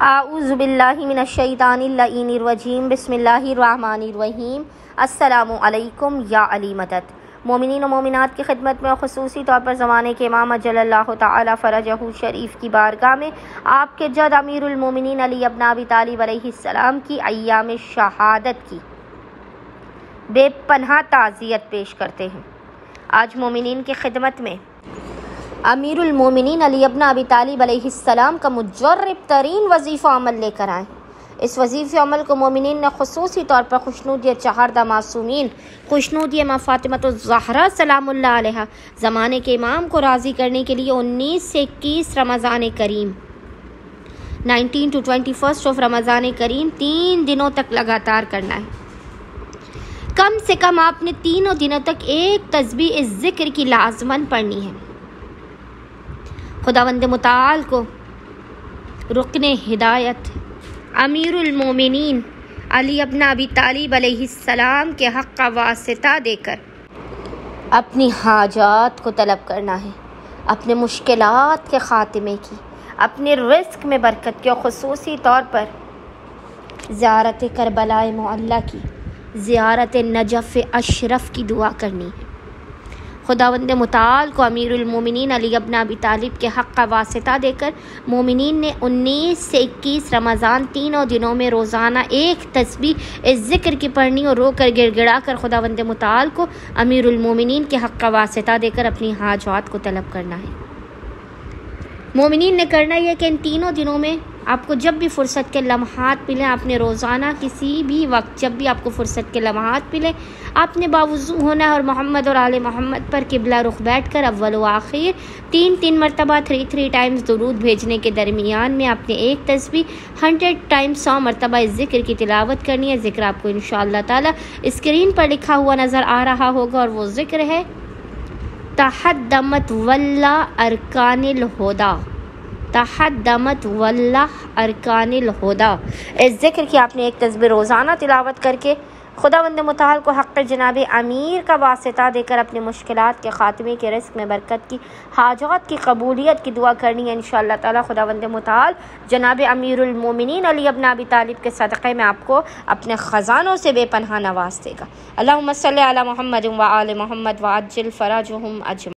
आऊज़ु बिल्लाहि मिनश्शैतानिर्रजीम बिस्मिल्लाहिर्रहमानिर्रहीम। अस्सलामु अलैकुम या अली मदद। मोमिनीन व मोमिनात की खिदमत में खुसूसी तौर पर ज़माने के इमाम अजल्लल्लाहु तआला फ़रजहु शरीफ की बारगाह में आपके जद अमीरुल मोमिनीन अली इब्न अबी तालिब अलैहिस्सलाम की अय्याम शहादत की बेपनाह ताज़ियत पेश करते हैं। आज मोमिनीन की खिदमत में अमीरुल मोमिनीन अली इब्न अबी तालिब अलैहिस्सलाम का मुजर्रब तरीन वजीफ़ा अमल लेकर आए। इस वजीफ़े अमल को मोमिनीन ने खुसूसी तौर पर खुशनूदी चहारदा मासूमीन खुशनूदी माँ फ़ातिमतुज़ ज़हरा सलामुल्लाह अलैहा ज़माने के इमाम को राज़ी करने के लिए 19 से 21 रमज़ान करीम 19 to 21 ऑफ रमज़ान करीम 3 दिनों तक लगातार करना है। कम से कम आपने तीनों दिनों तक एक तस्बीह इस ज़िक्र की लाज़मन पढ़नी है। खुदावंद मुताल को रुकने हिदायत अमीरुल मोमिनीन अली इब्न अबी तालिब अलैहिस्सलाम के हक़ का वास्ता देकर अपनी हाजात को तलब करना है, अपने मुश्किलात के ख़ात्मे की, अपने रिस्क में बरकत की और ख़ुसूसी तौर पर ज़ियारत करबलाए मुअल्ला की, ज़ियारत नजफ़ अशरफ की दुआ करनी है। खुदावंद मुताल को अमीरुल मोमिनीन अली इब्न अबी तालिब के हक़ का वास्ता देकर मोमिनीन ने 19 से 21 रमज़ान तीनों दिनों में रोज़ाना एक तस्बीह इस ज़िक्र की पढ़नी और रो कर गिड़गिड़ा कर खुदावंद मुताल को अमीरुल मोमिनीन के हक़ का वास्ता देकर अपनी हाजात को तलब करना है। मोमिनीन ने करना यह कि इन तीनों दिनों में आपको जब भी फ़ुर्सत के लम्हात मिलें, आपने रोज़ाना किसी भी वक्त जब भी आपको फ़ुर्सत के लम्हात मिलें, आपने बावुज़ू होना है और मोहम्मद और आले मोहम्मद पर किबला रुख बैठ कर अव्वल व आखिर 3 मरतबा 3 टाइम्स दुरूद भेजने के दरमियान में आपने एक तस्बीह 100 टाइम्स 100 मरतबा इस ज़िक्र की तिलावत करनी है। ज़िक्र आपको इंशाअल्लाह ताला स्क्रीन पर लिखा हुआ नज़र आ रहा होगा और वो ज़िक्र है तहद्दमत वल्ला अरकानिल हुदा। तहद्दमत वल्ला अरकानिल हुदा। इस ज़िक्र की आपने एक तस्बीह रोज़ाना तिलावत करके खुदावंद मुताल को हक़ जनाब अमीर का वास्ता देकर अपनी मुश्किलात के ख़ात्मे के रिस्क में बरकत की, हाजात की कबूलियत की दुआ करनी है। इंशाअल्लाह ताला खुदावंद मुताल जनाब अमीरुल मोमिनीन अली इब्न अबी तालिब के सदक़े में आपको अपने ख़ज़ानों से बेपनाह नवाज़ देगा। अल्लाहुम्मा सल्लि अला मुहम्मद व आले मुहम्मद व अज्जिल फ़रजहुम अजमईन।